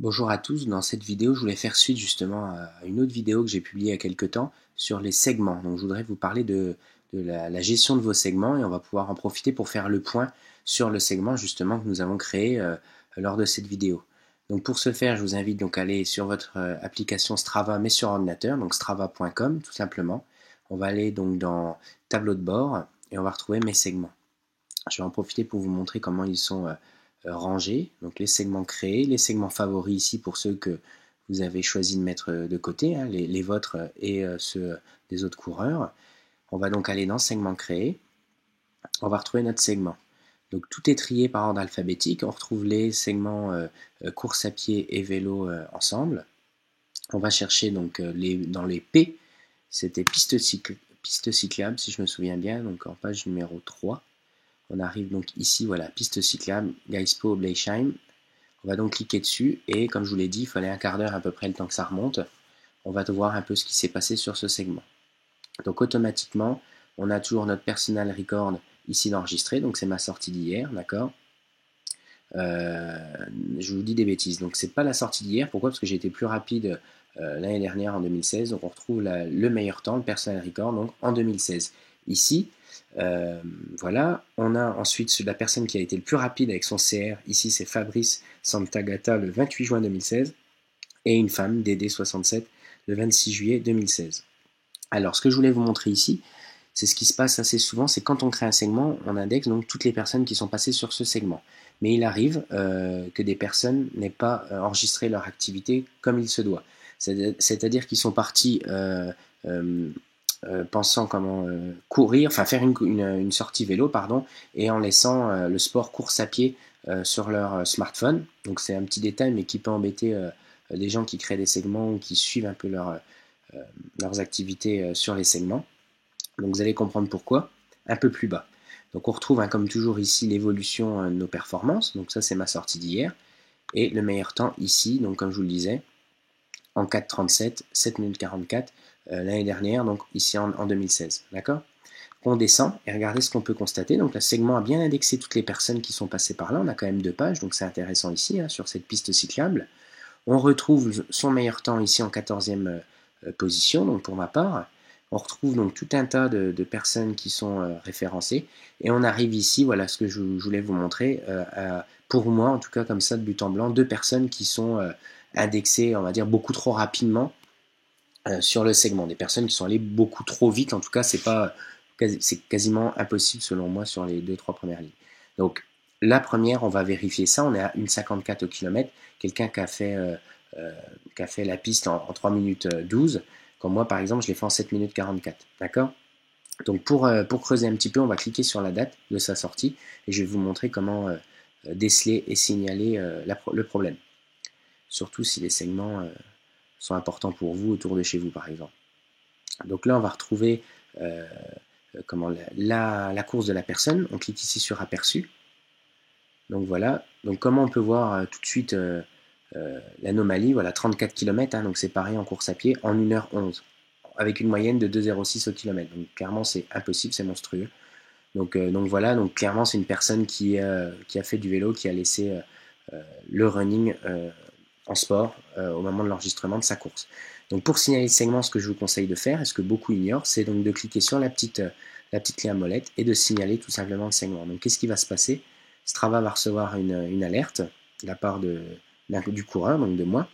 Bonjour à tous, dans cette vidéo je voulais faire suite justement à une autre vidéo que j'ai publiée il y a quelques temps sur les segments. Donc je voudrais vous parler de la gestion de vos segments et on va pouvoir en profiter pour faire le point sur le segment justement que nous avons créé lors de cette vidéo. Donc pour ce faire je vous invite donc à aller sur votre application Strava mais sur ordinateur, donc strava.com tout simplement. On va aller donc dans tableau de bord et on va retrouver mes segments. Je vais en profiter pour vous montrer comment ils sont rangés, donc les segments créés, les segments favoris ici pour ceux que vous avez choisi de mettre de côté, hein, les vôtres et ceux des autres coureurs. On va donc aller dans segment créé, on va retrouver notre segment. Donc tout est trié par ordre alphabétique, on retrouve les segments course à pied et vélo ensemble. On va chercher donc dans les P, c'était piste cyclable si je me souviens bien, donc en page numéro 3. On arrive donc ici, voilà, piste cyclable, Gaispo, Bleisheim. On va donc cliquer dessus et comme je vous l'ai dit, il fallait un quart d'heure à peu près le temps que ça remonte. On va voir un peu ce qui s'est passé sur ce segment. Donc automatiquement, on a toujours notre personal record ici d'enregistrer, donc c'est ma sortie d'hier, d'accord. Je vous dis des bêtises, donc c'est pas la sortie d'hier, pourquoi? Parce que j'ai été plus rapide l'année dernière en 2016, donc on retrouve le meilleur temps, le personal record, donc en 2016. Ici, voilà, on a ensuite la personne qui a été le plus rapide avec son CR, ici c'est Fabrice Santagata le 28 juin 2016, et une femme, DD67, le 26 juillet 2016. Alors ce que je voulais vous montrer ici, c'est ce qui se passe assez souvent, c'est quand on crée un segment, on indexe donc toutes les personnes qui sont passées sur ce segment. Mais il arrive que des personnes n'aient pas enregistré leur activité comme il se doit. C'est-à-dire qu'ils sont partis pensant comment courir, enfin faire une sortie vélo, pardon, et en laissant le sport course à pied sur leur smartphone. Donc c'est un petit détail, mais qui peut embêter les gens qui créent des segments ou qui suivent un peu leurs activités sur les segments. Donc vous allez comprendre pourquoi, un peu plus bas. Donc on retrouve comme toujours ici l'évolution de nos performances, donc ça c'est ma sortie d'hier, et le meilleur temps ici, donc comme je vous le disais, en 4,37, 7 minutes 44 l'année dernière, donc ici en 2016, d'accord. On descend et regardez ce qu'on peut constater, donc le segment a bien indexé toutes les personnes qui sont passées par là, on a quand même 2 pages, donc c'est intéressant ici, sur cette piste cyclable. On retrouve son meilleur temps ici en 14e position, donc pour ma part. On retrouve donc tout un tas de personnes qui sont référencées. Et on arrive ici, voilà ce que je voulais vous montrer, pour moi en tout cas comme ça de but en blanc, 2 personnes qui sont indexées, on va dire, beaucoup trop rapidement sur le segment. Des personnes qui sont allées beaucoup trop vite, en tout cas c'est quasiment impossible selon moi sur les 2-3 premières lignes. Donc la première, on va vérifier ça, on est à 1,54 au kilomètre, quelqu'un qui a fait la piste en 3 minutes 12, comme moi par exemple je l'ai fait en 7 minutes 44, d'accord. Donc pour creuser un petit peu, on va cliquer sur la date de sa sortie et je vais vous montrer comment déceler et signaler le problème, surtout si les segments sont importants pour vous autour de chez vous par exemple. Donc là on va retrouver la course de la personne, on clique ici sur aperçu. Donc voilà, donc comment on peut voir tout de suite l'anomalie, voilà 34 km, donc c'est pareil en course à pied, en 1h11, avec une moyenne de 2,06 au kilomètre. Donc clairement c'est impossible, c'est monstrueux. Donc voilà, donc clairement c'est une personne qui a fait du vélo, qui a laissé le running en sport au moment de l'enregistrement de sa course. Donc pour signaler le segment, ce que je vous conseille de faire, et ce que beaucoup ignorent, c'est donc de cliquer sur la petite clé à molette et de signaler tout simplement le segment. Donc qu'est-ce qui va se passer? Strava va recevoir une alerte de la part du coureur, donc de moi,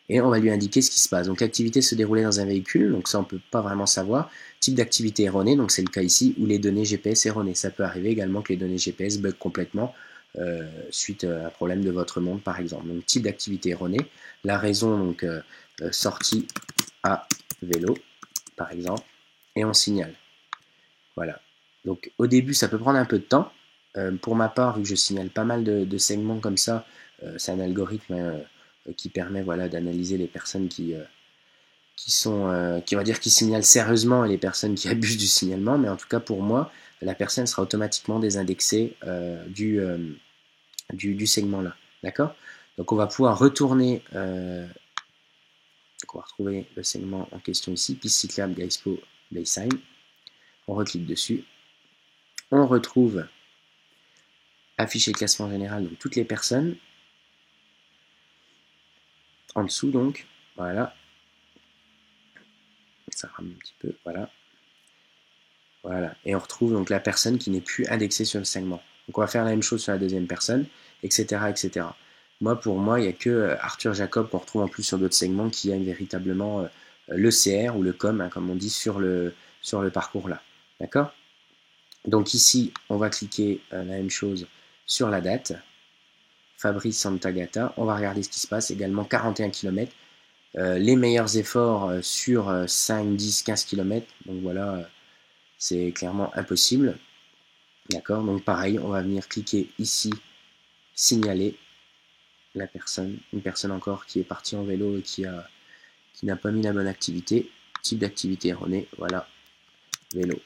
et on va lui indiquer ce qui se passe. Donc l'activité se déroulait dans un véhicule, donc ça on ne peut pas vraiment savoir. Type d'activité erronée, donc c'est le cas ici, où les données GPS erronées. Ça peut arriver également que les données GPS bug complètement suite à un problème de votre montre par exemple. Donc type d'activité erronée, la raison donc sortie à vélo par exemple, et on signale. Voilà. Donc au début ça peut prendre un peu de temps. Pour ma part, vu que je signale pas mal de segments comme ça, c'est un algorithme qui permet voilà, d'analyser les personnes qui signalent sérieusement et les personnes qui abusent du signalement, mais en tout cas pour moi, la personne sera automatiquement désindexée du segment là. D'accord. Donc on va pouvoir retourner, on va retrouver le segment en question ici, piste cyclable Gaispo Bleisheim. On reclique dessus. On retrouve afficher le classement général, donc toutes les personnes. en dessous donc, voilà, ça rame un petit peu, voilà, voilà, et on retrouve donc la personne qui n'est plus indexée sur le segment. Donc on va faire la même chose sur la deuxième personne, etc., etc. Moi, pour moi, il n'y a que Arthur Jacob qu'on retrouve en plus sur d'autres segments qui a véritablement le CR ou le COM, hein, comme on dit, sur le parcours là. D'accord? Donc ici, on va cliquer la même chose sur la date. Fabrice Santagata, on va regarder ce qui se passe, également 41 km. Les meilleurs efforts sur 5, 10, 15 km, donc voilà, c'est clairement impossible. D'accord, donc pareil, on va venir cliquer ici, signaler la personne, une personne encore qui est partie en vélo et qui n'a pas mis la bonne activité, type d'activité erronée, voilà, vélo,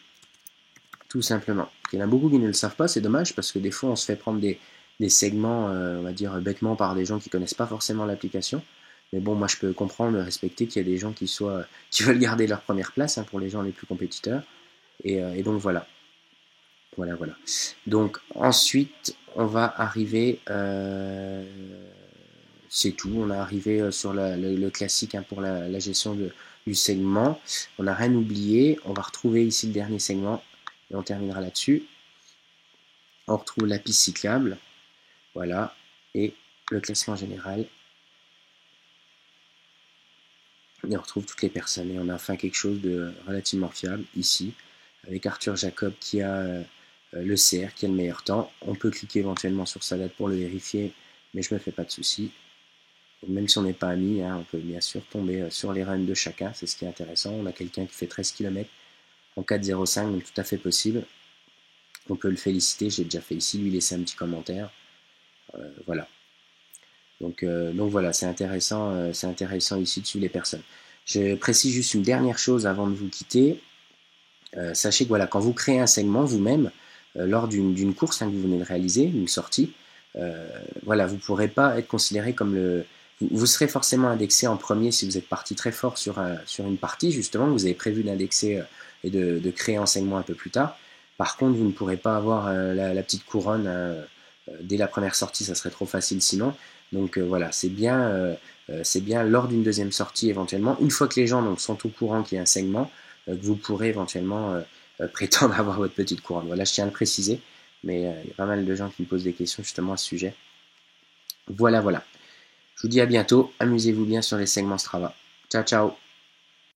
tout simplement. Il y en a beaucoup qui ne le savent pas, c'est dommage parce que des fois on se fait prendre des segments, on va dire bêtement par des gens qui connaissent pas forcément l'application. Mais bon, moi je peux comprendre, respecter qu'il y a des gens qui veulent garder leur première place, hein, pour les gens les plus compétiteurs. Et donc voilà. Voilà, voilà. Donc ensuite, on va arriver, c'est tout, on a arrivé sur le classique, hein, pour la gestion du segment. On n'a rien oublié, on va retrouver ici le dernier segment et on terminera là-dessus. On retrouve la piste cyclable, voilà, et le classement général. Et on retrouve toutes les personnes et on a enfin quelque chose de relativement fiable ici, avec Arthur Jacob qui a le CR qui a le meilleur temps. On peut cliquer éventuellement sur sa date pour le vérifier, mais je me fais pas de soucis. Même si on n'est pas amis, hein, on peut bien sûr tomber sur les runs de chacun, c'est ce qui est intéressant. On a quelqu'un qui fait 13 km en 4,05, donc tout à fait possible. On peut le féliciter, j'ai déjà fait ici, lui laisser un petit commentaire. Voilà. Donc voilà, c'est intéressant ici de suivre les personnes. Je précise juste une dernière chose avant de vous quitter. Sachez que voilà, quand vous créez un segment vous-même, lors d'une course, hein, que vous venez de réaliser, une sortie, voilà, vous ne pourrez pas être considéré comme le... Vous serez forcément indexé en premier si vous êtes parti très fort sur une partie, justement, vous avez prévu d'indexer et de créer un segment un peu plus tard. Par contre, vous ne pourrez pas avoir la petite couronne dès la première sortie, ça serait trop facile sinon. Donc voilà, c'est bien lors d'une deuxième sortie éventuellement, une fois que les gens donc, sont au courant qu'il y a un segment, que vous pourrez éventuellement prétendre avoir votre petite couronne. Voilà, je tiens à le préciser, mais il y a pas mal de gens qui me posent des questions justement à ce sujet. Voilà, voilà. Je vous dis à bientôt, amusez-vous bien sur les segments Strava. Ciao, ciao.